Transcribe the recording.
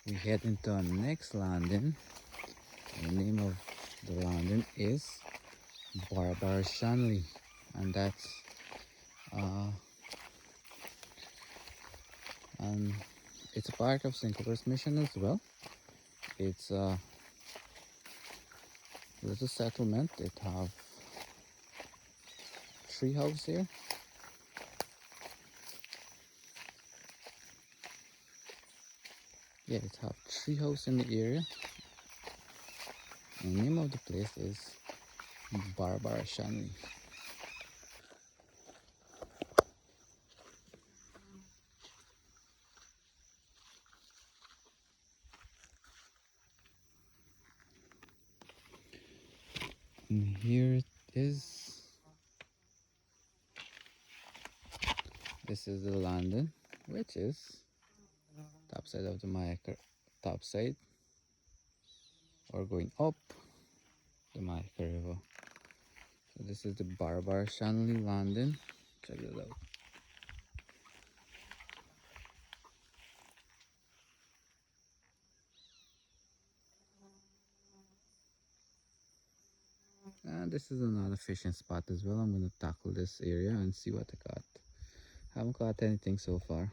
we head into our next landing. The name of the landing is Barbara Shanley, and that's and it's a part of St. Cubert's Mission as well. It's a little settlement. It have tree house here. Yeah, it have tree house in the area. The name of the place is Barbara Shanley. And here it is. This is the landing, which is top side of the Mayaka, top side, or going up the Mayaka River. So this is the Barbara Shanley landing. Check it out. And this is another fishing spot as well. I'm going to tackle this area and see what I got. Haven't caught anything so far.